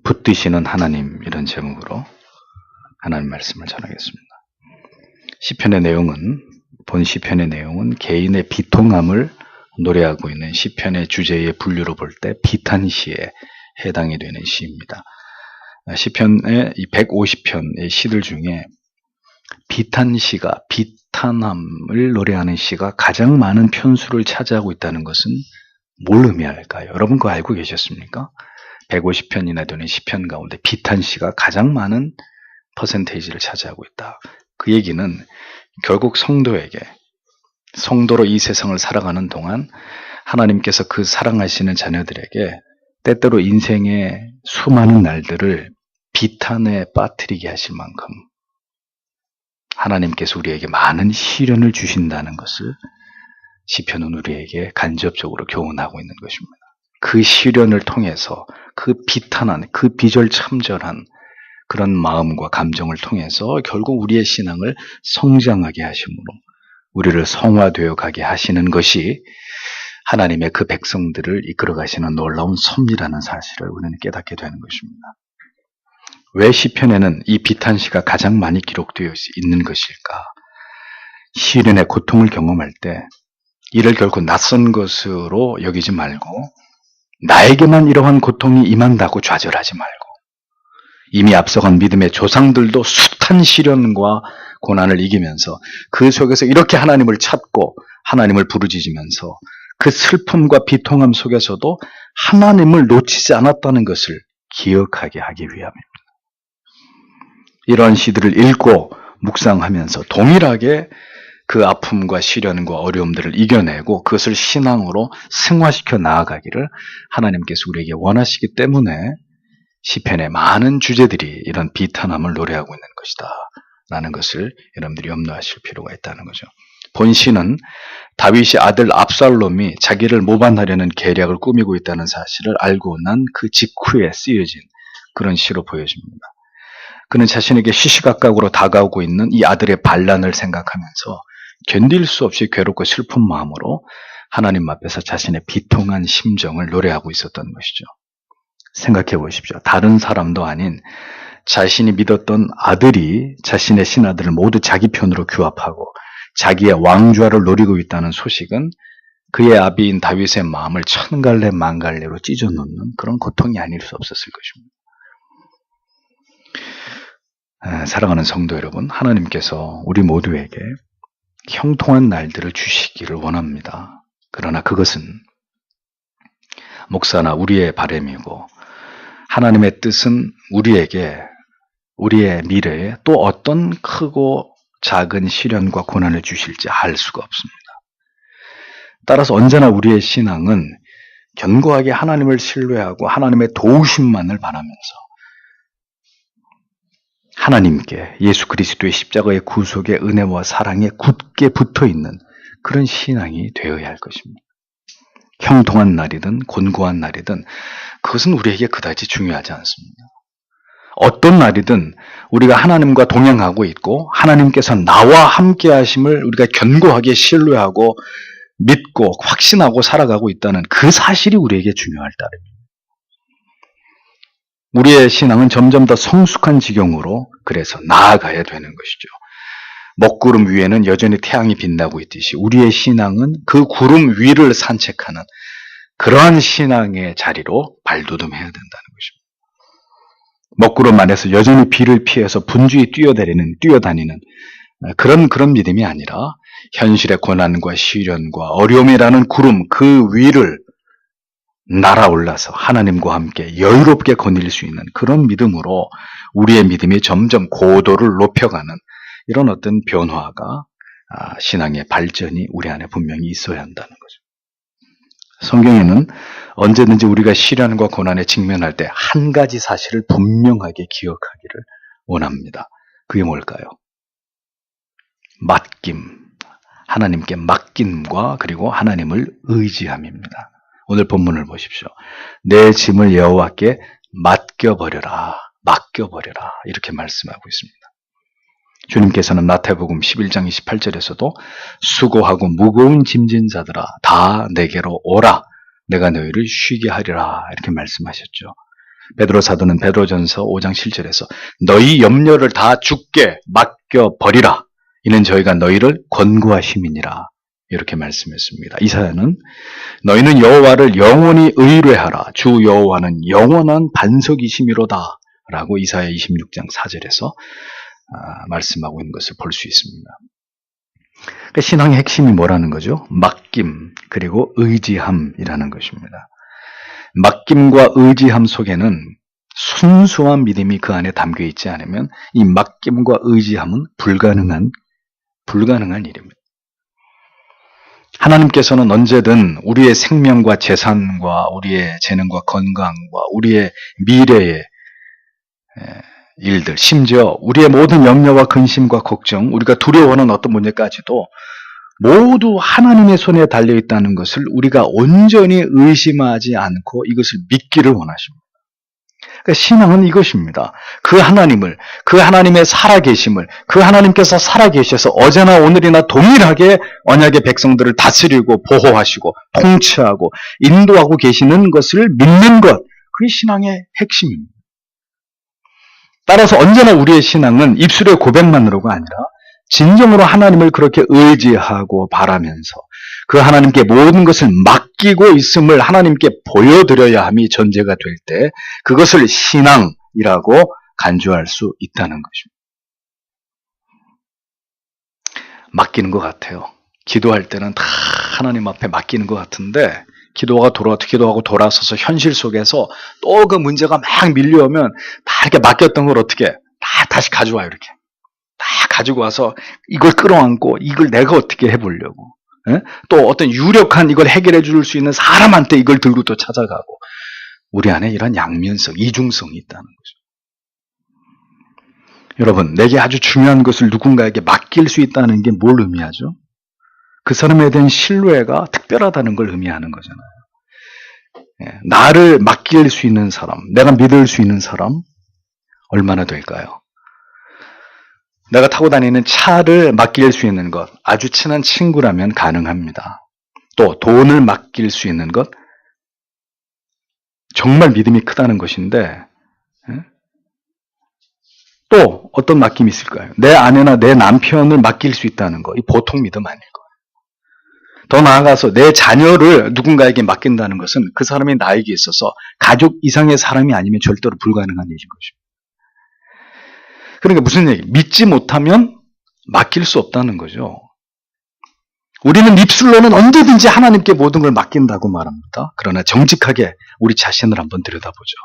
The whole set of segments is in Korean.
붙드시는 하나님, 이런 제목으로 하나님 말씀을 전하겠습니다. 시편의 내용은, 본 시편의 내용은 개인의 비통함을 노래하고 있는 시편의 주제의 분류로 볼 때 비탄시에 해당이 되는 시입니다. 시편의 이 150편의 시들 중에 비탄시가, 비탄함을 노래하는 시가 가장 많은 편수를 차지하고 있다는 것은 뭘 의미할까요? 여러분 그거 알고 계셨습니까? 150편이나 되는 시편 가운데 비탄시가 가장 많은 퍼센테이지를 차지하고 있다. 그 얘기는 결국 성도로 이 세상을 살아가는 동안 하나님께서 그 사랑하시는 자녀들에게 때때로 인생의 수많은 날들을 비탄에 빠뜨리게 하실 만큼 하나님께서 우리에게 많은 시련을 주신다는 것을 시편은 우리에게 간접적으로 교훈하고 있는 것입니다. 그 시련을 통해서 그 비탄한, 그 비절참절한 그런 마음과 감정을 통해서 결국 우리의 신앙을 성장하게 하심으로 우리를 성화되어 가게 하시는 것이 하나님의 그 백성들을 이끌어 가시는 놀라운 섭리라는 사실을 우리는 깨닫게 되는 것입니다. 왜 시편에는 이 비탄시가 가장 많이 기록되어 있는 것일까? 시련의 고통을 경험할 때 이를 결코 낯선 것으로 여기지 말고 나에게만 이러한 고통이 임한다고 좌절하지 말고 이미 앞서간 믿음의 조상들도 숱한 시련과 고난을 이기면서 그 속에서 이렇게 하나님을 찾고 하나님을 부르짖으면서 그 슬픔과 비통함 속에서도 하나님을 놓치지 않았다는 것을 기억하게 하기 위함입니다. 이런 시들을 읽고 묵상하면서 동일하게 그 아픔과 시련과 어려움들을 이겨내고 그것을 신앙으로 승화시켜 나아가기를 하나님께서 우리에게 원하시기 때문에 시편의 많은 주제들이 이런 비탄함을 노래하고 있는 것이다 라는 것을 여러분들이 염두하실 필요가 있다는 거죠. 본시는 다윗의 아들 압살롬이 자기를 모반하려는 계략을 꾸미고 있다는 사실을 알고 난 그 직후에 쓰여진 그런 시로 보여집니다. 그는 자신에게 시시각각으로 다가오고 있는 이 아들의 반란을 생각하면서 견딜 수 없이 괴롭고 슬픈 마음으로 하나님 앞에서 자신의 비통한 심정을 노래하고 있었던 것이죠. 생각해 보십시오. 다른 사람도 아닌 자신이 믿었던 아들이 자신의 신하들을 모두 자기 편으로 규합하고 자기의 왕좌를 노리고 있다는 소식은 그의 아비인 다윗의 마음을 천갈래 만갈래로 찢어놓는 그런 고통이 아닐 수 없었을 것입니다. 사랑하는 성도 여러분, 하나님께서 우리 모두에게 형통한 날들을 주시기를 원합니다. 그러나 그것은 목사나 우리의 바람이고 하나님의 뜻은 우리에게 우리의 미래에 또 어떤 크고 작은 시련과 고난을 주실지 알 수가 없습니다. 따라서 언제나 우리의 신앙은 견고하게 하나님을 신뢰하고 하나님의 도우심만을 바라면서 하나님께 예수 그리스도의 십자가의 구속의 은혜와 사랑에 굳게 붙어있는 그런 신앙이 되어야 할 것입니다. 형통한 날이든 곤고한 날이든 그것은 우리에게 그다지 중요하지 않습니다. 어떤 날이든 우리가 하나님과 동행하고 있고 하나님께서 나와 함께 하심을 우리가 견고하게 신뢰하고 믿고 확신하고 살아가고 있다는 그 사실이 우리에게 중요할 따름입니다. 우리의 신앙은 점점 더 성숙한 지경으로 그래서 나아가야 되는 것이죠. 먹구름 위에는 여전히 태양이 빛나고 있듯이 우리의 신앙은 그 구름 위를 산책하는 그러한 신앙의 자리로 발돋움해야 된다는 것입니다. 먹구름 안에서 여전히 비를 피해서 분주히 뛰어다니는 그런 믿음이 아니라 현실의 고난과 시련과 어려움이라는 구름 그 위를 날아올라서 하나님과 함께 여유롭게 거닐 수 있는 그런 믿음으로 우리의 믿음이 점점 고도를 높여가는 이런 어떤 변화가 신앙의 발전이 우리 안에 분명히 있어야 한다는 거죠. 성경에는 언제든지 우리가 시련과 고난에 직면할 때 한 가지 사실을 분명하게 기억하기를 원합니다. 그게 뭘까요? 맡김, 하나님께 맡김과 그리고 하나님을 의지함입니다. 오늘 본문을 보십시오. 내 짐을 여호와께 맡겨버려라 이렇게 말씀하고 있습니다. 주님께서는 마태복음 11장 28절에서도 수고하고 무거운 짐진 자들아 다 내게로 오라 내가 너희를 쉬게 하리라 이렇게 말씀하셨죠. 베드로 사도는 베드로전서 5장 7절에서 너희 염려를 다 주께 맡겨버리라. 이는 저희가 너희를 권고하심이니라. 이렇게 말씀했습니다. 이사야는 너희는 여호와를 영원히 의뢰하라. 주 여호와는 영원한 반석이심이로다. 라고 이사야 26장 4절에서 말씀하고 있는 것을 볼 수 있습니다. 그러니까 신앙의 핵심이 뭐라는 거죠? 맡김 그리고 의지함이라는 것입니다. 맡김과 의지함 속에는 순수한 믿음이 그 안에 담겨 있지 않으면 이 맡김과 의지함은 불가능한 일입니다. 하나님께서는 언제든 우리의 생명과 재산과 우리의 재능과 건강과 우리의 미래의 일들, 심지어 우리의 모든 염려와 근심과 걱정, 우리가 두려워하는 어떤 문제까지도 모두 하나님의 손에 달려있다는 것을 우리가 온전히 의심하지 않고 이것을 믿기를 원하십니다. 그러니까 신앙은 이것입니다. 그 하나님을, 그 하나님의 살아계심을, 그 하나님께서 살아계셔서 어제나 오늘이나 동일하게 언약의 백성들을 다스리고 보호하시고 통치하고 인도하고 계시는 것을 믿는 것, 그게 신앙의 핵심입니다. 따라서 언제나 우리의 신앙은 입술의 고백만으로가 아니라 진정으로 하나님을 그렇게 의지하고 바라면서 그 하나님께 모든 것을 맡기고 있음을 하나님께 보여드려야 함이 전제가 될 때 그것을 신앙이라고 간주할 수 있다는 것입니다. 맡기는 것 같아요. 기도할 때는 다 하나님 앞에 맡기는 것 같은데 기도하고 돌아서서 현실 속에서 또 그 문제가 막 밀려오면 다 이렇게 맡겼던 걸 어떻게 다 다시 가져와요. 이렇게 다 가지고 와서 이걸 끌어안고 이걸 내가 어떻게 해보려고 또 어떤 유력한 이걸 해결해 줄 수 있는 사람한테 이걸 들고 또 찾아가고 우리 안에 이런 양면성, 이중성이 있다는 거죠. 여러분, 내게 아주 중요한 것을 누군가에게 맡길 수 있다는 게 뭘 의미하죠? 그 사람에 대한 신뢰가 특별하다는 걸 의미하는 거잖아요. 나를 맡길 수 있는 사람, 내가 믿을 수 있는 사람 얼마나 될까요? 내가 타고 다니는 차를 맡길 수 있는 것, 아주 친한 친구라면 가능합니다. 또 돈을 맡길 수 있는 것, 정말 믿음이 크다는 것인데 또 어떤 맡김이 있을까요? 내 아내나 내 남편을 맡길 수 있다는 거, 이 보통 믿음 아닐 거예요. 더 나아가서 내 자녀를 누군가에게 맡긴다는 것은 그 사람이 나에게 있어서 가족 이상의 사람이 아니면 절대로 불가능한 일인 것입니다. 그러니까 무슨 얘기? 믿지 못하면 맡길 수 없다는 거죠. 우리는 입술로는 언제든지 하나님께 모든 걸 맡긴다고 말합니다. 그러나 정직하게 우리 자신을 한번 들여다보죠.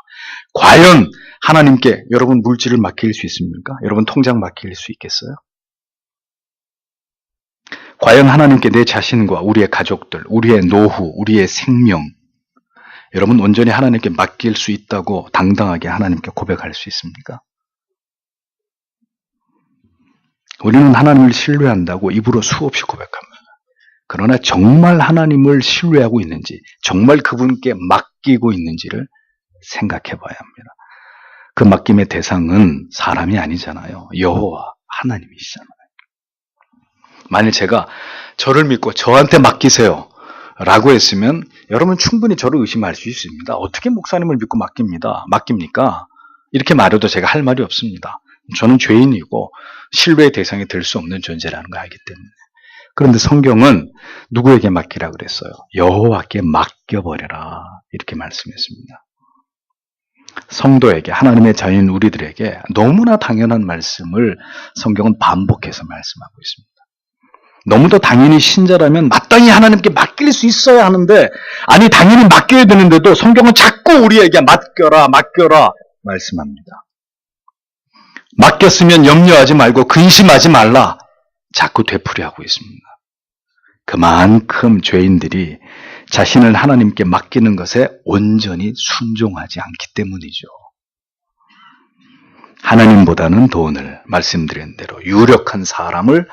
과연 하나님께 여러분 물질을 맡길 수 있습니까? 여러분 통장 맡길 수 있겠어요? 과연 하나님께 내 자신과 우리의 가족들, 우리의 노후, 우리의 생명, 여러분 온전히 하나님께 맡길 수 있다고 당당하게 하나님께 고백할 수 있습니까? 우리는 하나님을 신뢰한다고 입으로 수없이 고백합니다. 그러나 정말 하나님을 신뢰하고 있는지, 정말 그분께 맡기고 있는지를 생각해 봐야 합니다. 그 맡김의 대상은 사람이 아니잖아요. 여호와 하나님이시잖아요. 만일 제가 저를 믿고 저한테 맡기세요 라고 했으면 여러분 충분히 저를 의심할 수 있습니다. 어떻게 목사님을 믿고 맡깁니까? 이렇게 말해도 제가 할 말이 없습니다. 저는 죄인이고 신뢰의 대상이 될 수 없는 존재라는 걸 알기 때문에. 그런데 성경은 누구에게 맡기라 그랬어요? 여호와께 맡겨버려라 이렇게 말씀했습니다. 성도에게, 하나님의 자녀인 우리들에게 너무나 당연한 말씀을 성경은 반복해서 말씀하고 있습니다. 너무도 당연히 신자라면 마땅히 하나님께 맡길 수 있어야 하는데, 아니 당연히 맡겨야 되는데도 성경은 자꾸 우리에게 맡겨라 말씀합니다. 맡겼으면 염려하지 말고 근심하지 말라 자꾸 되풀이하고 있습니다. 그만큼 죄인들이 자신을 하나님께 맡기는 것에 온전히 순종하지 않기 때문이죠. 하나님보다는 돈을, 말씀드린 대로 유력한 사람을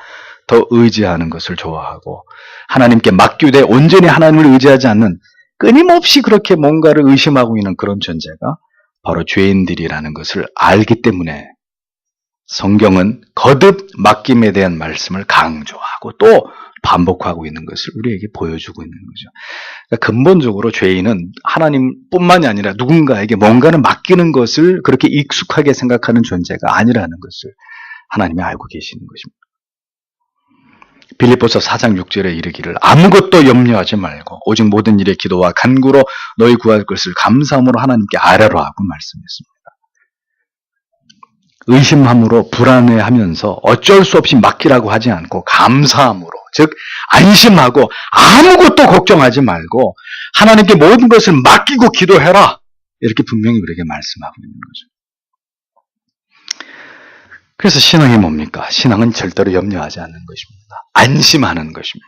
더 의지하는 것을 좋아하고, 하나님께 맡기되 온전히 하나님을 의지하지 않는, 끊임없이 그렇게 뭔가를 의심하고 있는 그런 존재가 바로 죄인들이라는 것을 알기 때문에 성경은 거듭 맡김에 대한 말씀을 강조하고 또 반복하고 있는 것을 우리에게 보여주고 있는 거죠. 그러니까 근본적으로 죄인은 하나님뿐만이 아니라 누군가에게 뭔가를 맡기는 것을 그렇게 익숙하게 생각하는 존재가 아니라는 것을 하나님이 알고 계시는 것입니다. 빌립보서 4장 6절에 이르기를 아무것도 염려하지 말고 오직 모든 일에 기도와 간구로 너희 구할 것을 감사함으로 하나님께 아뢰라 하고 말씀했습니다. 의심함으로 불안해하면서 어쩔 수 없이 맡기라고 하지 않고 감사함으로, 즉 안심하고 아무것도 걱정하지 말고 하나님께 모든 것을 맡기고 기도해라, 이렇게 분명히 우리에게 말씀하고 있는 거죠. 그래서 신앙이 뭡니까? 신앙은 절대로 염려하지 않는 것입니다. 안심하는 것입니다.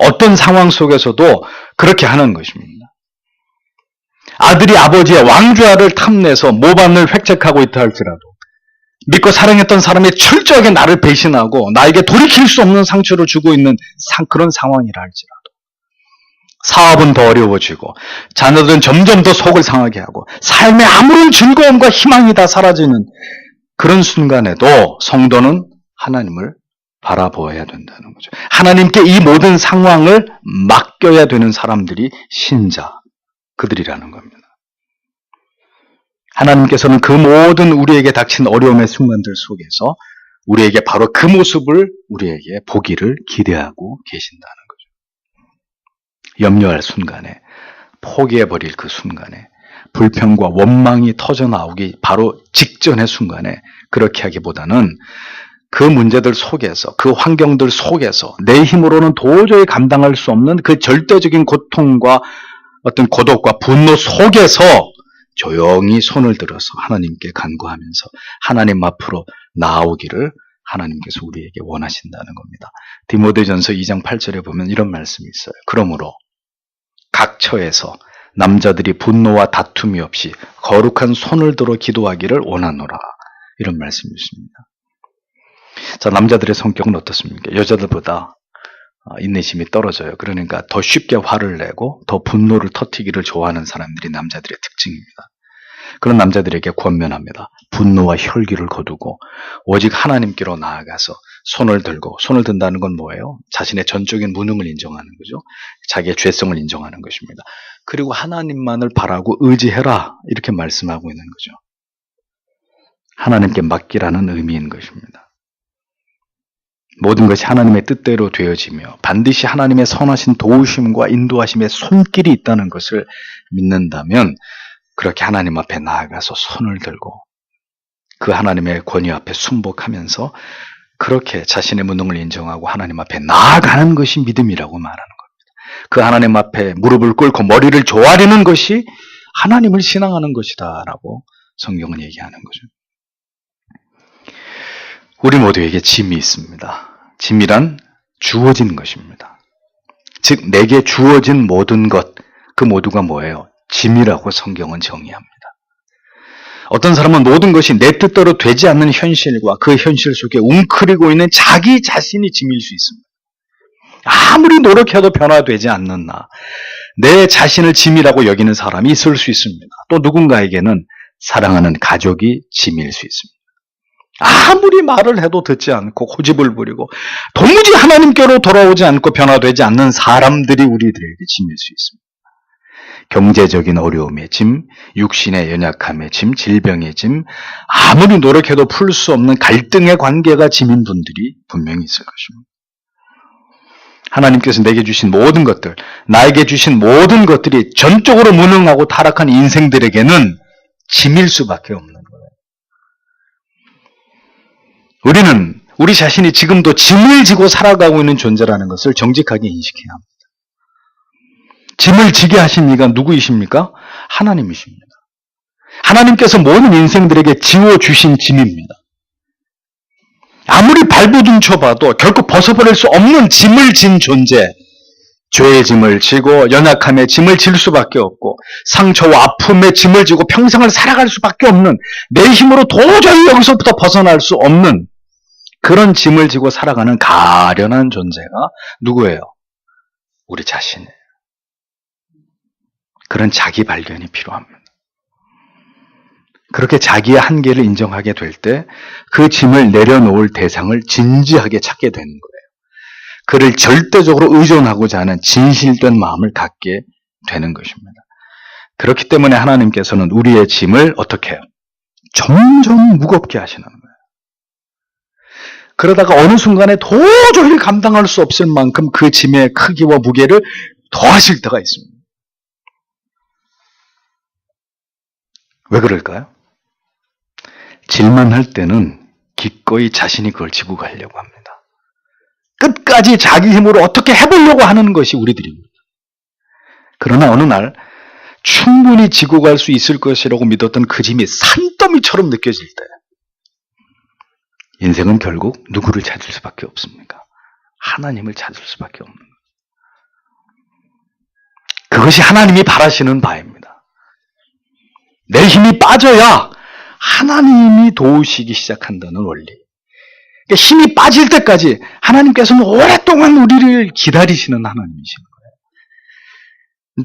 어떤 상황 속에서도 그렇게 하는 것입니다. 아들이 아버지의 왕좌를 탐내서 모반을 획책하고 있다 할지라도 믿고 사랑했던 사람이 철저하게 나를 배신하고 나에게 돌이킬 수 없는 상처를 주고 있는 그런 상황이라 할지라도, 사업은 더 어려워지고 자녀들은 점점 더 속을 상하게 하고 삶의 아무런 즐거움과 희망이 다 사라지는 그런 순간에도 성도는 하나님을 바라보아야 된다는 거죠. 하나님께 이 모든 상황을 맡겨야 되는 사람들이 신자, 그들이라는 겁니다. 하나님께서는 그 모든 우리에게 닥친 어려움의 순간들 속에서 우리에게 바로 그 모습을 우리에게 보기를 기대하고 계신다는 거죠. 염려할 순간에, 포기해버릴 그 순간에, 불평과 원망이 터져나오기 바로 직전의 순간에 그렇게 하기보다는 그 문제들 속에서, 그 환경들 속에서 내 힘으로는 도저히 감당할 수 없는 그 절대적인 고통과 어떤 고독과 분노 속에서 조용히 손을 들어서 하나님께 간구하면서 하나님 앞으로 나아오기를 하나님께서 우리에게 원하신다는 겁니다. 디모데전서 2장 8절에 보면 이런 말씀이 있어요. 그러므로 각 처에서 남자들이 분노와 다툼이 없이 거룩한 손을 들어 기도하기를 원하노라, 이런 말씀이 있습니다. 자, 남자들의 성격은 어떻습니까? 여자들보다 인내심이 떨어져요. 그러니까 더 쉽게 화를 내고 더 분노를 터뜨리기를 좋아하는 사람들이 남자들의 특징입니다. 그런 남자들에게 권면합니다. 분노와 혈기를 거두고 오직 하나님께로 나아가서 손을 들고, 손을 든다는 건 뭐예요? 자신의 전적인 무능을 인정하는 거죠. 자기의 죄성을 인정하는 것입니다. 그리고 하나님만을 바라고 의지해라, 이렇게 말씀하고 있는 거죠. 하나님께 맡기라는 의미인 것입니다. 모든 것이 하나님의 뜻대로 되어지며 반드시 하나님의 선하신 도우심과 인도하심의 손길이 있다는 것을 믿는다면 그렇게 하나님 앞에 나아가서 손을 들고 그 하나님의 권위 앞에 순복하면서 그렇게 자신의 무능을 인정하고 하나님 앞에 나아가는 것이 믿음이라고 말하는 겁니다. 그 하나님 앞에 무릎을 꿇고 머리를 조아리는 것이 하나님을 신앙하는 것이다라고 성경은 얘기하는 거죠. 우리 모두에게 짐이 있습니다. 짐이란 주어진 것입니다. 즉 내게 주어진 모든 것, 그 모두가 뭐예요? 짐이라고 성경은 정의합니다. 어떤 사람은 모든 것이 내 뜻대로 되지 않는 현실과 그 현실 속에 웅크리고 있는 자기 자신이 짐일 수 있습니다. 아무리 노력해도 변화되지 않는 내 자신을 짐이라고 여기는 사람이 있을 수 있습니다. 또 누군가에게는 사랑하는 가족이 짐일 수 있습니다. 아무리 말을 해도 듣지 않고 고집을 부리고 도무지 하나님께로 돌아오지 않고 변화되지 않는 사람들이 우리들에게 짐일 수 있습니다. 경제적인 어려움의 짐, 육신의 연약함의 짐, 질병의 짐, 아무리 노력해도 풀 수 없는 갈등의 관계가 짐인 분들이 분명히 있을 것입니다. 하나님께서 내게 주신 모든 것들, 나에게 주신 모든 것들이 전적으로 무능하고 타락한 인생들에게는 짐일 수밖에 없는 거예요. 우리는 우리 자신이 지금도 짐을 지고 살아가고 있는 존재라는 것을 정직하게 인식해야 합니다. 짐을 지게 하신 이가 누구이십니까? 하나님이십니다. 하나님께서 모든 인생들에게 지워주신 짐입니다. 아무리 발부둥쳐봐도 결코 벗어버릴 수 없는 짐을 진 존재, 죄의 짐을 지고 연약함의 짐을 질 수밖에 없고 상처와 아픔의 짐을 지고 평생을 살아갈 수밖에 없는, 내 힘으로 도저히 여기서부터 벗어날 수 없는 그런 짐을 지고 살아가는 가련한 존재가 누구예요? 우리 자신이에요. 그런 자기 발견이 필요합니다. 그렇게 자기의 한계를 인정하게 될 때 그 짐을 내려놓을 대상을 진지하게 찾게 되는 거예요. 그를 절대적으로 의존하고자 하는 진실된 마음을 갖게 되는 것입니다. 그렇기 때문에 하나님께서는 우리의 짐을 어떻게 해요? 점점 무겁게 하시는 거예요. 그러다가 어느 순간에 도저히 감당할 수 없을 만큼 그 짐의 크기와 무게를 더하실 때가 있습니다. 왜 그럴까요? 질만 할 때는 기꺼이 자신이 그걸 지고 가려고 합니다. 끝까지 자기 힘으로 어떻게 해보려고 하는 것이 우리들입니다. 그러나 어느 날 충분히 지고 갈 수 있을 것이라고 믿었던 그 짐이 산더미처럼 느껴질 때 인생은 결국 누구를 찾을 수밖에 없습니까? 하나님을 찾을 수밖에 없는 거예요. 그것이 하나님이 바라시는 바입니다. 내 힘이 빠져야 하나님이 도우시기 시작한다는 원리. 그러니까 힘이 빠질 때까지 하나님께서는 오랫동안 우리를 기다리시는 하나님이시는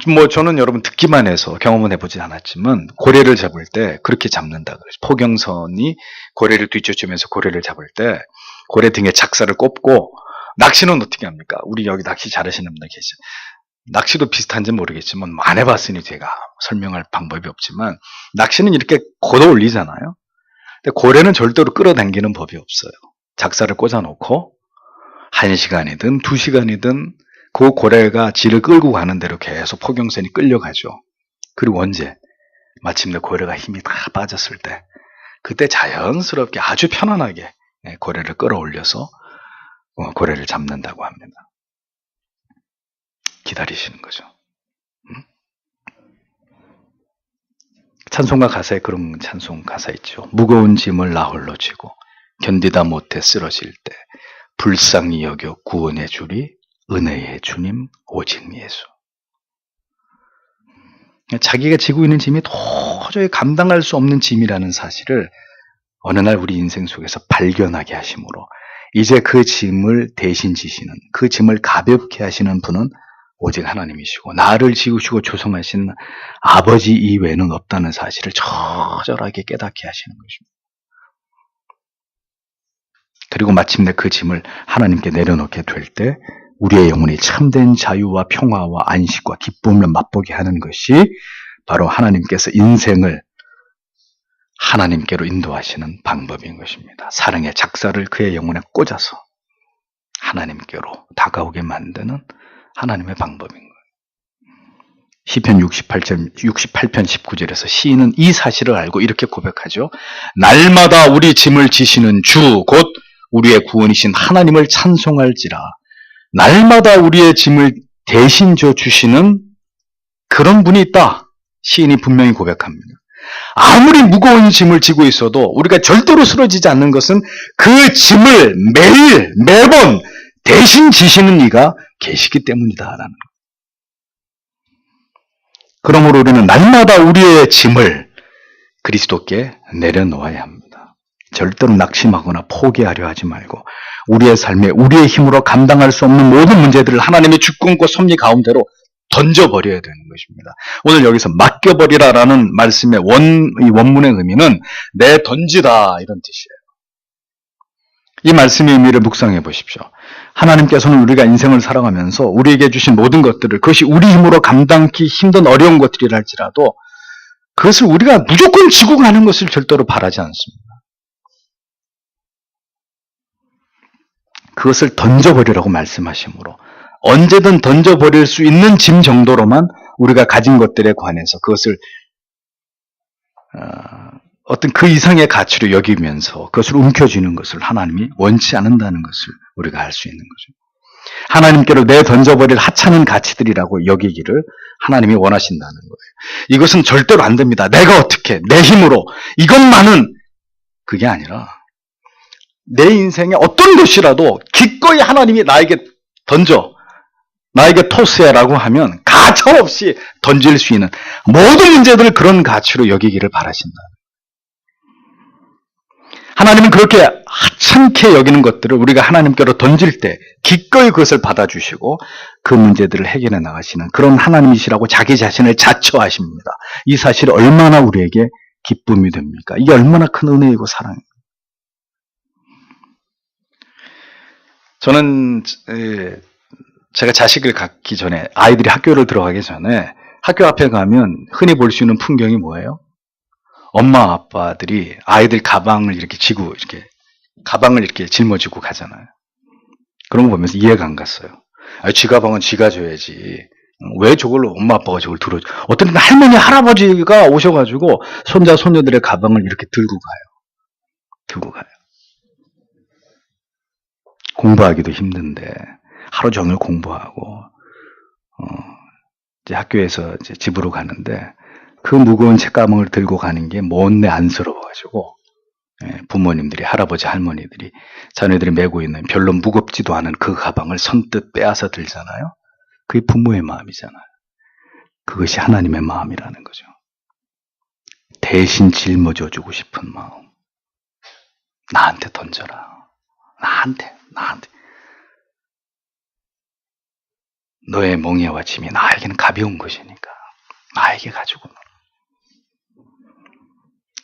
거예요. 저는 여러분 듣기만 해서 경험은 해보지 않았지만 고래를 잡을 때 그렇게 잡는다 그래서 포경선이 고래를 뒤쫓으면서 고래를 잡을 때 고래 등에 작사를 꼽고 낚시는 어떻게 합니까? 우리 여기 낚시 잘하시는 분들 계시죠? 낚시도 비슷한지 모르겠지만 안 해봤으니 제가 설명할 방법이 없지만 낚시는 이렇게 걷어 올리잖아요. 근데 고래는 절대로 끌어당기는 법이 없어요. 작사를 꽂아놓고 1시간이든 2시간이든 그 고래가 지를 끌고 가는 대로 계속 포경선이 끌려가죠. 그리고 언제? 마침내 고래가 힘이 다 빠졌을 때 그때 자연스럽게 아주 편안하게 고래를 끌어올려서 고래를 잡는다고 합니다. 기다리시는 거죠. 찬송가 가사에 그런 찬송 가사 있죠. 무거운 짐을 나 홀로 지고 견디다 못해 쓰러질 때 불쌍히 여겨 구원해 주리 은혜의 주님 오직 예수. 자기가 지고 있는 짐이 도저히 감당할 수 없는 짐이라는 사실을 어느 날 우리 인생 속에서 발견하게 하심으로 이제 그 짐을 대신 지시는, 그 짐을 가볍게 하시는 분은 오직 하나님이시고 나를 지으시고 조성하신 아버지 이외에는 없다는 사실을 처절하게 깨닫게 하시는 것입니다. 그리고 마침내 그 짐을 하나님께 내려놓게 될 때 우리의 영혼이 참된 자유와 평화와 안식과 기쁨을 맛보게 하는 것이 바로 하나님께서 인생을 하나님께로 인도하시는 방법인 것입니다. 사랑의 작사를 그의 영혼에 꽂아서 하나님께로 다가오게 만드는 하나님의 방법인 거예요. 시편 68편 19절에서 시인은 이 사실을 알고 이렇게 고백하죠. 날마다 우리 짐을 지시는 주 곧 우리의 구원이신 하나님을 찬송할지라. 날마다 우리의 짐을 대신 져 주시는 그런 분이 있다. 시인이 분명히 고백합니다. 아무리 무거운 짐을 지고 있어도 우리가 절대로 쓰러지지 않는 것은 그 짐을 매번 대신 지시는 이가 계시기 때문이다라는 것. 그러므로 우리는 날마다 우리의 짐을 그리스도께 내려놓아야 합니다. 절대로 낙심하거나 포기하려 하지 말고 우리의 삶에 우리의 힘으로 감당할 수 없는 모든 문제들을 하나님의 주권과 섭리 가운데로 던져버려야 되는 것입니다. 오늘 여기서 맡겨버리라라는 말씀의 원문의 의미는 내던지다 이런 뜻이에요. 이 말씀의 의미를 묵상해 보십시오. 하나님께서는 우리가 인생을 살아가면서 우리에게 주신 모든 것들을 그것이 우리 힘으로 감당하기 힘든 어려운 것들이라 할지라도 그것을 우리가 무조건 지고 가는 것을 절대로 바라지 않습니다. 그것을 던져버리라고 말씀하시므로 언제든 던져버릴 수 있는 짐 정도로만 우리가 가진 것들에 관해서 그것을 어떤 그 이상의 가치로 여기면서 그것을 움켜쥐는 것을 하나님이 원치 않는다는 것을 우리가 알 수 있는 거죠. 하나님께로 내던져버릴 하찮은 가치들이라고 여기기를 하나님이 원하신다는 거예요. 이것은 절대로 안 됩니다. 내가 어떻게 내 힘으로 이것만은 그게 아니라 내 인생의 어떤 것이라도 기꺼이 하나님이 나에게 던져 나에게 토스해라고 하면 가차없이 던질 수 있는 모든 문제들을 그런 가치로 여기기를 바라신다. 하나님은 그렇게 하찮게 여기는 것들을 우리가 하나님께로 던질 때 기꺼이 그것을 받아주시고 그 문제들을 해결해 나가시는 그런 하나님이시라고 자기 자신을 자처하십니다. 이 사실이 얼마나 우리에게 기쁨이 됩니까? 이게 얼마나 큰 은혜이고 사랑입니까? 저는 제가 자식을 갖기 전에 아이들이 학교를 들어가기 전에 학교 앞에 가면 흔히 볼 수 있는 풍경이 뭐예요? 엄마 아빠들이 아이들 가방을 이렇게 지고 이렇게 가방을 이렇게 짊어지고 가잖아요. 그런 거 보면서 이해가 안 갔어요. 지 가방은 지가 줘야지. 왜 저걸로 엄마 아빠가 저걸 들어줘? 어떤 때는 할머니 할아버지가 오셔가지고 손자 손녀들의 가방을 이렇게 들고 가요. 공부하기도 힘든데 하루 종일 공부하고 이제 학교에서 이제 집으로 가는데 그 무거운 책가방을 들고 가는 게 못내 안쓰러워가지고 부모님들이 할아버지 할머니들이 자녀들이 메고 있는 별로 무겁지도 않은 그 가방을 선뜻 빼앗아 들잖아요. 그게 부모의 마음이잖아요. 그것이 하나님의 마음이라는 거죠. 대신 짊어져 주고 싶은 마음. 나한테 던져라. 나한테. 너의 멍에와 짐이 나에게는 가벼운 것이니까 나에게 가지고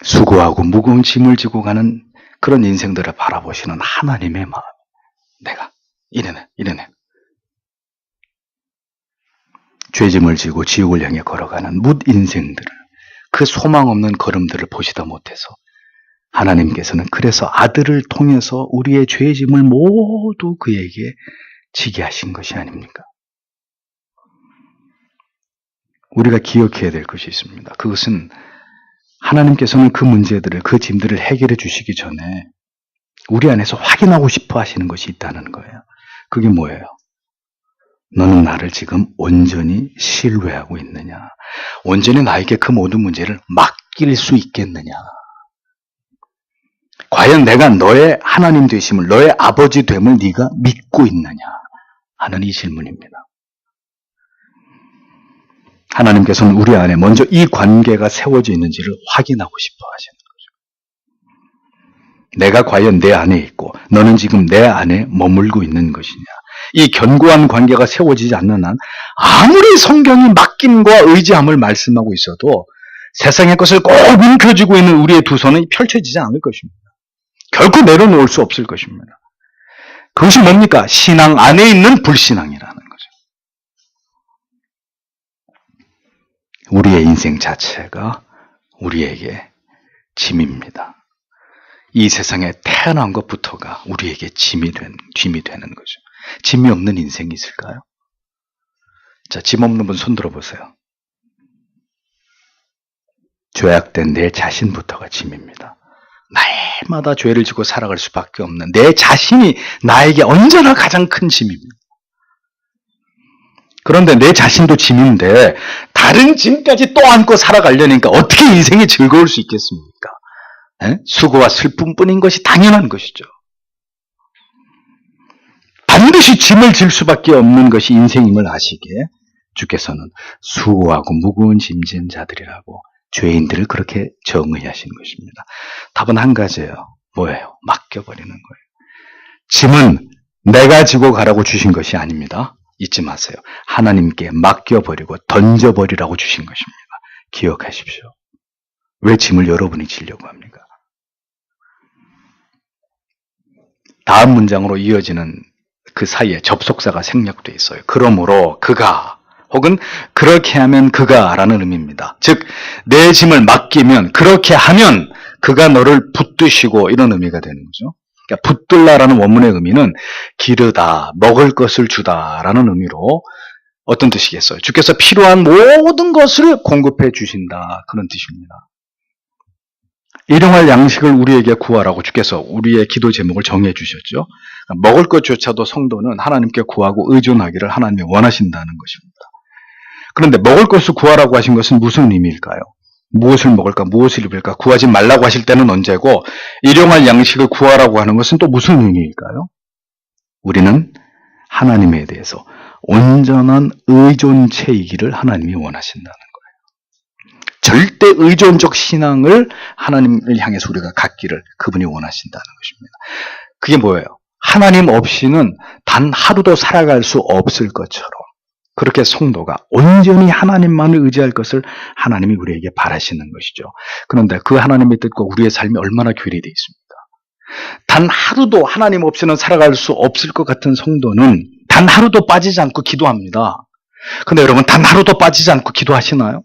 수고하고 무거운 짐을 지고 가는 그런 인생들을 바라보시는 하나님의 마음. 내가 이래네. 죄짐을 지고 지옥을 향해 걸어가는 뭇 인생들을, 그 소망 없는 걸음들을 보시다 못해서 하나님께서는 그래서 아들을 통해서 우리의 죄짐을 모두 그에게 지게 하신 것이 아닙니까? 우리가 기억해야 될 것이 있습니다. 그것은 하나님께서는 그 문제들을, 그 짐들을 해결해 주시기 전에 우리 안에서 확인하고 싶어 하시는 것이 있다는 거예요. 그게 뭐예요? 너는 나를 지금 온전히 신뢰하고 있느냐? 온전히 나에게 그 모든 문제를 맡길 수 있겠느냐? 과연 내가 너의 하나님 되심을, 너의 아버지 됨을 네가 믿고 있느냐? 하는 이 질문입니다. 하나님께서는 우리 안에 먼저 이 관계가 세워져 있는지를 확인하고 싶어 하시는 거죠. 내가 과연 내 안에 있고 너는 지금 내 안에 머물고 있는 것이냐. 이 견고한 관계가 세워지지 않는 한 아무리 성경이 맡김과 의지함을 말씀하고 있어도 세상의 것을 꼭 움켜쥐고 있는 우리의 두 손은 펼쳐지지 않을 것입니다. 결코 내려놓을 수 없을 것입니다. 그것이 뭡니까? 신앙 안에 있는 불신앙이라는 거죠. 우리의 인생 자체가 우리에게 짐입니다. 이 세상에 태어난 것부터가 우리에게 짐이 되는 거죠. 짐이 없는 인생이 있을까요? 자, 짐 없는 분 손 들어보세요. 죄악된 내 자신부터가 짐입니다. 날마다 죄를 지고 살아갈 수밖에 없는 내 자신이 나에게 언제나 가장 큰 짐입니다. 그런데 내 자신도 짐인데 다른 짐까지 또 안고 살아가려니까 어떻게 인생이 즐거울 수 있겠습니까? 수고와 슬픔뿐인 것이 당연한 것이죠. 반드시 짐을 질 수밖에 없는 것이 인생임을 아시기에 주께서는 수고하고 무거운 짐진 자들이라고 죄인들을 그렇게 정의하신 것입니다. 답은 한 가지예요. 뭐예요? 맡겨버리는 거예요. 짐은 내가 지고 가라고 주신 것이 아닙니다. 잊지 마세요. 하나님께 맡겨버리고 던져버리라고 주신 것입니다. 기억하십시오. 왜 짐을 여러분이 지려고 합니까? 다음 문장으로 이어지는 그 사이에 접속사가 생략되어 있어요. 그러므로 그가 혹은 그렇게 하면 그가 라는 의미입니다. 즉 내 짐을 맡기면, 그렇게 하면 그가 너를 붙드시고, 이런 의미가 되는 거죠. 그러니까 붙들라라는 원문의 의미는 기르다, 먹을 것을 주다라는 의미로 어떤 뜻이겠어요? 주께서 필요한 모든 것을 공급해 주신다, 그런 뜻입니다. 일용할 양식을 우리에게 구하라고 주께서 우리의 기도 제목을 정해 주셨죠. 먹을 것조차도 성도는 하나님께 구하고 의존하기를 하나님이 원하신다는 것입니다. 그런데 먹을 것을 구하라고 하신 것은 무슨 의미일까요? 무엇을 먹을까, 무엇을 입을까 구하지 말라고 하실 때는 언제고, 일용할 양식을 구하라고 하는 것은 또 무슨 의미일까요? 우리는 하나님에 대해서 온전한 의존체이기를 하나님이 원하신다는 거예요. 절대 의존적 신앙을 하나님을 향해서 우리가 갖기를 그분이 원하신다는 것입니다. 그게 뭐예요? 하나님 없이는 단 하루도 살아갈 수 없을 것처럼 그렇게 성도가 온전히 하나님만을 의지할 것을 하나님이 우리에게 바라시는 것이죠. 그런데 그 하나님의 뜻과 우리의 삶이 얼마나 괴리되어 있습니까? 단 하루도 하나님 없이는 살아갈 수 없을 것 같은 성도는 단 하루도 빠지지 않고 기도합니다. 근데 여러분, 단 하루도 빠지지 않고 기도하시나요?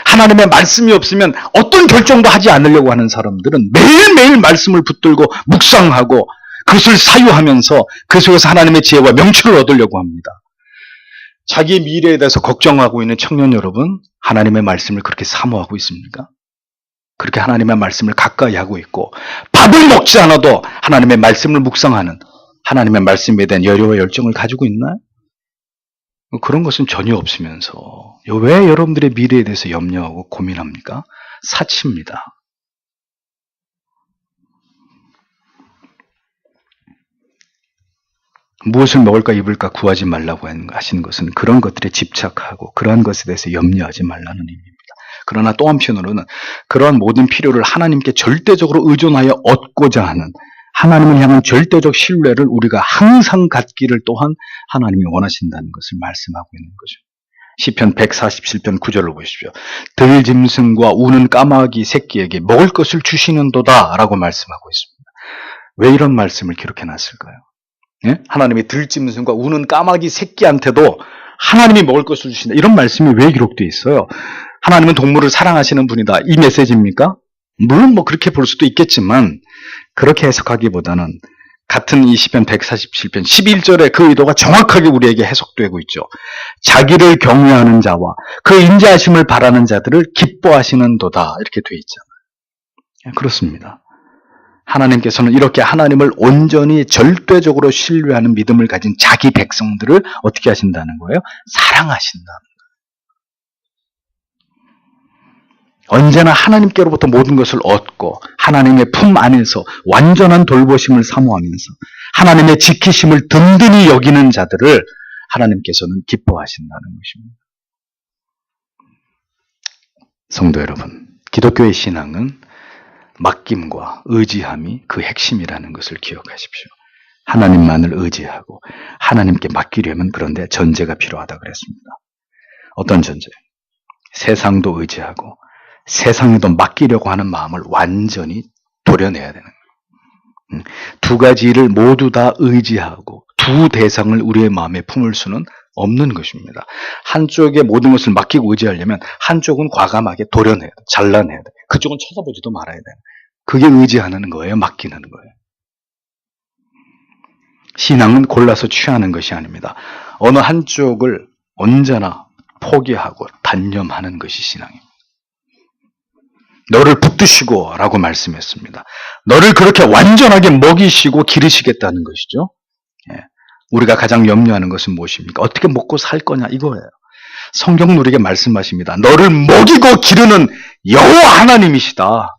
하나님의 말씀이 없으면 어떤 결정도 하지 않으려고 하는 사람들은 매일매일 말씀을 붙들고 묵상하고 그것을 사유하면서 그 속에서 하나님의 지혜와 명철을 얻으려고 합니다. 자기의 미래에 대해서 걱정하고 있는 청년 여러분, 하나님의 말씀을 그렇게 사모하고 있습니까? 그렇게 하나님의 말씀을 가까이 하고 있고 밥을 먹지 않아도 하나님의 말씀을 묵상하는 하나님의 말씀에 대한 열의와 열정을 가지고 있나요? 그런 것은 전혀 없으면서 왜 여러분들의 미래에 대해서 염려하고 고민합니까? 사치입니다. 무엇을 먹을까 입을까 구하지 말라고 하시는 것은 그런 것들에 집착하고 그러한 것에 대해서 염려하지 말라는 의미입니다. 그러나 또 한편으로는 그러한 모든 필요를 하나님께 절대적으로 의존하여 얻고자 하는 하나님을 향한 절대적 신뢰를 우리가 항상 갖기를 또한 하나님이 원하신다는 것을 말씀하고 있는 거죠. 시편 147편 9절을 보십시오. 들짐승과 우는 까마귀 새끼에게 먹을 것을 주시는도다 라고 말씀하고 있습니다. 왜 이런 말씀을 기록해놨을까요? 예? 하나님이 들짐승과 우는 까마귀 새끼한테도 하나님이 먹을 것을 주신다. 이런 말씀이 왜 기록되어 있어요? 하나님은 동물을 사랑하시는 분이다. 이 메시지입니까? 물론 그렇게 볼 수도 있겠지만 그렇게 해석하기보다는 같은 이 시편 147편 11절의 그 의도가 정확하게 우리에게 해석되고 있죠. 자기를 경외하는 자와 그 인자하심을 바라는 자들을 기뻐하시는도다 이렇게 되어 있잖아요. 그렇습니다. 하나님께서는 이렇게 하나님을 온전히 절대적으로 신뢰하는 믿음을 가진 자기 백성들을 어떻게 하신다는 거예요? 사랑하신다는 거예요. 언제나 하나님께로부터 모든 것을 얻고 하나님의 품 안에서 완전한 돌보심을 사모하면서 하나님의 지키심을 든든히 여기는 자들을 하나님께서는 기뻐하신다는 것입니다. 성도 여러분, 기독교의 신앙은 맡김과 의지함이 그 핵심이라는 것을 기억하십시오. 하나님만을 의지하고 하나님께 맡기려면 그런데 전제가 필요하다 그랬습니다. 어떤 전제? 세상도 의지하고 세상에도 맡기려고 하는 마음을 완전히 도려내야 되는 거예요. 두 가지 일을 모두 다 의지하고 두 대상을 우리의 마음에 품을 수는 없는 것입니다. 한쪽에 모든 것을 맡기고 의지하려면 한쪽은 과감하게 도려내야 돼. 잘라내야 돼. 그쪽은 쳐다보지도 말아야 돼. 그게 의지하는 거예요. 맡기는 거예요. 신앙은 골라서 취하는 것이 아닙니다. 어느 한쪽을 언제나 포기하고 단념하는 것이 신앙입니다. 너를 붙드시고 라고 말씀했습니다. 너를 그렇게 완전하게 먹이시고 기르시겠다는 것이죠. 우리가 가장 염려하는 것은 무엇입니까? 어떻게 먹고 살 거냐 이거예요. 성경은 우리에게 말씀하십니다. 너를 먹이고 기르는 여호와 하나님이시다.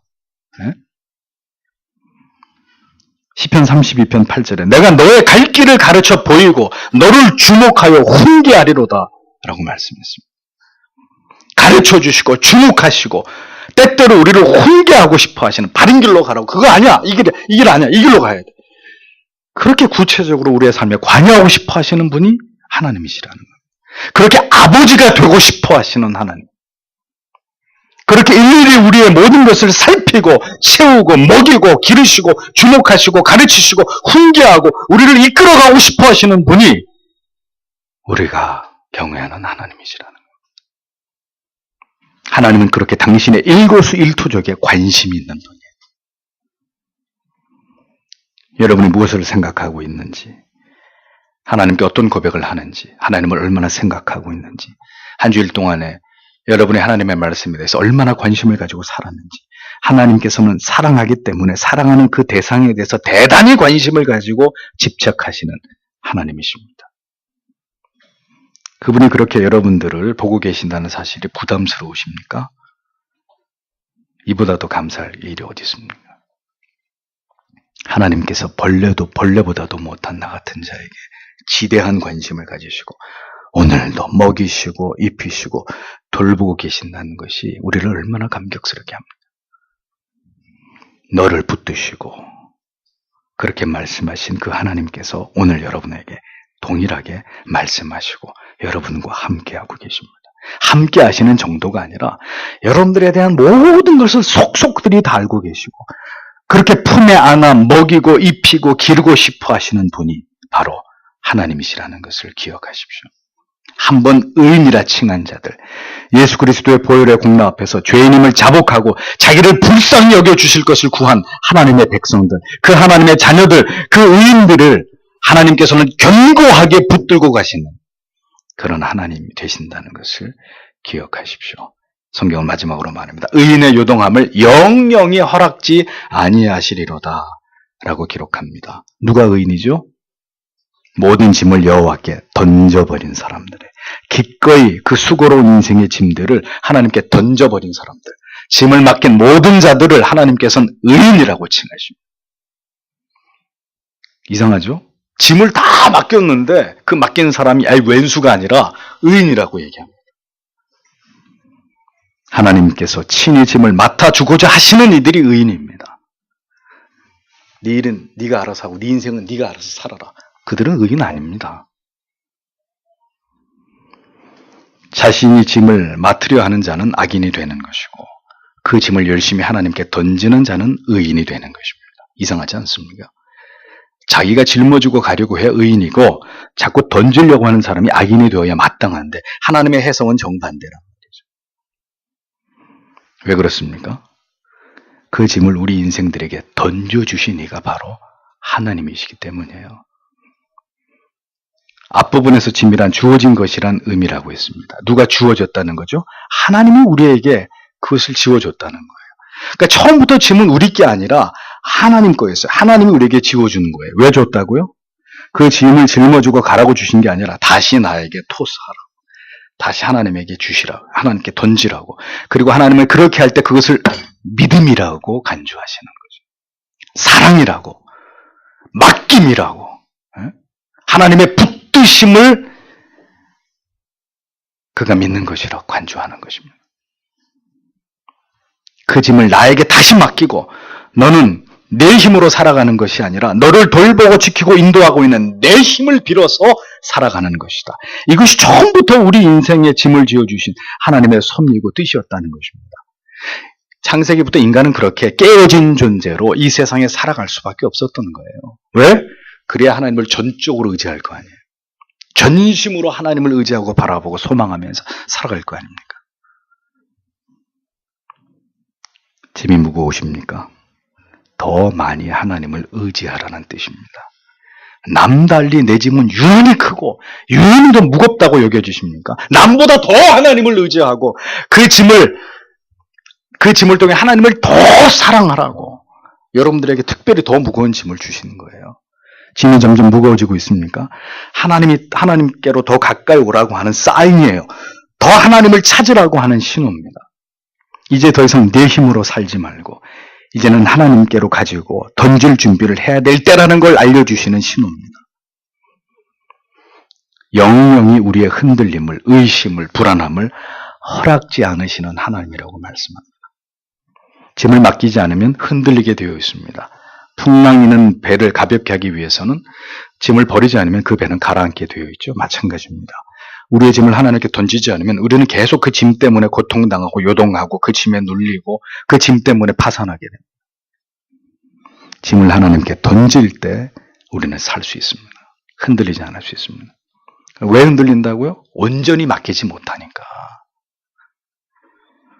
시편 32편 8절에 내가 너의 갈 길을 가르쳐 보이고 너를 주목하여 훈계하리로다 라고 말씀했습니다. 가르쳐 주시고 주목하시고 때때로 우리를 훈계하고 싶어 하시는 바른 길로 가라고. 그거 아니야. 이 길 아니야. 이 길로 가야 돼. 그렇게 구체적으로 우리의 삶에 관여하고 싶어 하시는 분이 하나님이시라는 거예요. 그렇게 아버지가 되고 싶어 하시는 하나님. 그렇게 일일이 우리의 모든 것을 살피고 채우고 먹이고 기르시고 주목하시고 가르치시고 훈계하고 우리를 이끌어가고 싶어 하시는 분이 우리가 경외하는 하나님이시라는 거예요. 하나님은 그렇게 당신의 일거수일투족에 관심이 있는 분이에요. 여러분이 무엇을 생각하고 있는지, 하나님께 어떤 고백을 하는지, 하나님을 얼마나 생각하고 있는지, 한 주일 동안에 여러분이 하나님의 말씀에 대해서 얼마나 관심을 가지고 살았는지, 하나님께서는 사랑하기 때문에 사랑하는 그 대상에 대해서 대단히 관심을 가지고 집착하시는 하나님이십니다. 그분이 그렇게 여러분들을 보고 계신다는 사실이 부담스러우십니까? 이보다 더 감사할 일이 어디 있습니까? 하나님께서 벌레보다도 못한 나 같은 자에게 지대한 관심을 가지시고 오늘도 먹이시고 입히시고 돌보고 계신다는 것이 우리를 얼마나 감격스럽게 합니다. 너를 붙드시고 그렇게 말씀하신 그 하나님께서 오늘 여러분에게 동일하게 말씀하시고 여러분과 함께하고 계십니다. 함께 하시는 정도가 아니라 여러분들에 대한 모든 것을 속속들이 다 알고 계시고 그렇게 품에 안아 먹이고 입히고 기르고 싶어 하시는 분이 바로 하나님이시라는 것을 기억하십시오. 한번 의인이라 칭한 자들, 예수 그리스도의 보혈의 공로 앞에서 죄인임을 자복하고 자기를 불쌍히 여겨주실 것을 구한 하나님의 백성들, 그 하나님의 자녀들, 그 의인들을 하나님께서는 견고하게 붙들고 가시는 그런 하나님이 되신다는 것을 기억하십시오. 성경은 마지막으로 말합니다. 의인의 요동함을 영영이 허락지 아니하시리로다 라고 기록합니다. 누가 의인이죠? 모든 짐을 여호와께 던져버린 사람들의, 기꺼이 그 수고로운 인생의 짐들을 하나님께 던져버린 사람들, 짐을 맡긴 모든 자들을 하나님께서는 의인이라고 칭하십니다. 이상하죠? 짐을 다 맡겼는데 그 맡긴 사람이 왼수가 아니라 의인이라고 얘기합니다. 하나님께서 친히 짐을 맡아주고자 하시는 이들이 의인입니다. 네 일은 네가 알아서 하고 네 인생은 네가 알아서 살아라. 그들은 의인 아닙니다. 자신이 짐을 맡으려 하는 자는 악인이 되는 것이고 그 짐을 열심히 하나님께 던지는 자는 의인이 되는 것입니다. 이상하지 않습니까? 자기가 짊어지고 가려고 해 의인이고 자꾸 던지려고 하는 사람이 악인이 되어야 마땅한데 하나님의 해석은 정반대란 말이죠. 왜 그렇습니까? 그 짐을 우리 인생들에게 던져주신 이가 바로 하나님이시기 때문이에요. 앞부분에서 짐이란 주어진 것이란 의미라고 했습니다. 누가 주어졌다는 거죠? 하나님이 우리에게 그것을 지워줬다는 거예요. 그러니까 처음부터 짐은 우리 게 아니라 하나님 거였어요. 하나님이 우리에게 지워주는 거예요. 왜 줬다고요? 그 짐을 짊어지고 가라고 주신 게 아니라 다시 나에게 토스하라고, 다시 하나님에게 주시라고, 하나님께 던지라고, 그리고 하나님을 그렇게 할 때 그것을 믿음이라고 간주하시는 거죠. 사랑이라고, 맡김이라고, 하나님의 붙드심을 그가 믿는 것이라고 간주하는 것입니다. 그 짐을 나에게 다시 맡기고 너는 내 힘으로 살아가는 것이 아니라 너를 돌보고 지키고 인도하고 있는 내 힘을 빌어서 살아가는 것이다. 이것이 처음부터 우리 인생에 짐을 지어주신 하나님의 섭리고 뜻이었다는 것입니다. 창세기부터 인간은 그렇게 깨어진 존재로 이 세상에 살아갈 수밖에 없었던 거예요. 왜? 그래야 하나님을 전적으로 의지할 거 아니에요. 전심으로 하나님을 의지하고 바라보고 소망하면서 살아갈 거 아닙니까? 짐이 무거우십니까? 더 많이 하나님을 의지하라는 뜻입니다. 남달리 내 짐은 유난히 크고 유난히 더 무겁다고 여겨지십니까? 남보다 더 하나님을 의지하고 그 짐을 통해 하나님을 더 사랑하라고 여러분들에게 특별히 더 무거운 짐을 주시는 거예요. 짐이 점점 무거워지고 있습니까? 하나님께로 더 가까이 오라고 하는 사인이에요. 더 하나님을 찾으라고 하는 신호입니다. 이제 더 이상 내 힘으로 살지 말고 이제는 하나님께로 가지고 던질 준비를 해야 될 때라는 걸 알려주시는 신호입니다. 영영이 우리의 흔들림을, 의심을, 불안함을 허락지 않으시는 하나님이라고 말씀합니다. 짐을 맡기지 않으면 흔들리게 되어 있습니다. 풍랑이는 배를 가볍게 하기 위해서는 짐을 버리지 않으면 그 배는 가라앉게 되어 있죠. 마찬가지입니다. 우리의 짐을 하나님께 던지지 않으면 우리는 계속 그 짐 때문에 고통당하고 요동하고 그 짐에 눌리고 그 짐 때문에 파산하게 됩니다. 짐을 하나님께 던질 때 우리는 살 수 있습니다. 흔들리지 않을 수 있습니다. 왜 흔들린다고요? 온전히 맡기지 못하니까.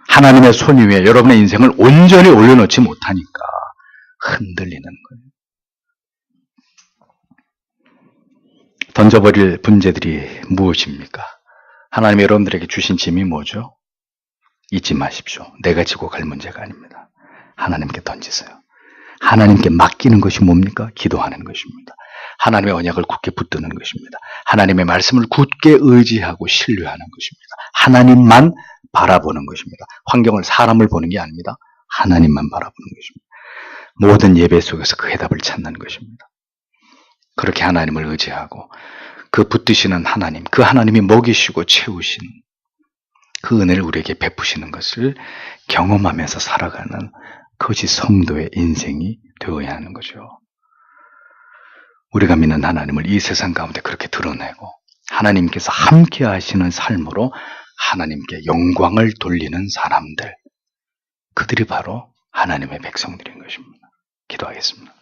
하나님의 손 위에 여러분의 인생을 온전히 올려놓지 못하니까 흔들리는 거예요. 던져버릴 문제들이 무엇입니까? 하나님이 여러분들에게 주신 짐이 뭐죠? 잊지 마십시오. 내가 지고 갈 문제가 아닙니다. 하나님께 던지세요. 하나님께 맡기는 것이 뭡니까? 기도하는 것입니다. 하나님의 언약을 굳게 붙드는 것입니다. 하나님의 말씀을 굳게 의지하고 신뢰하는 것입니다. 하나님만 바라보는 것입니다. 환경을, 사람을 보는 게 아닙니다. 하나님만 바라보는 것입니다. 모든 예배 속에서 그 해답을 찾는 것입니다. 그렇게 하나님을 의지하고 그 붙드시는 하나님, 그 하나님이 먹이시고 채우신 그 은혜를 우리에게 베푸시는 것을 경험하면서 살아가는 그것이 성도의 인생이 되어야 하는 거죠. 우리가 믿는 하나님을 이 세상 가운데 그렇게 드러내고 하나님께서 함께 하시는 삶으로 하나님께 영광을 돌리는 사람들, 그들이 바로 하나님의 백성들인 것입니다. 기도하겠습니다.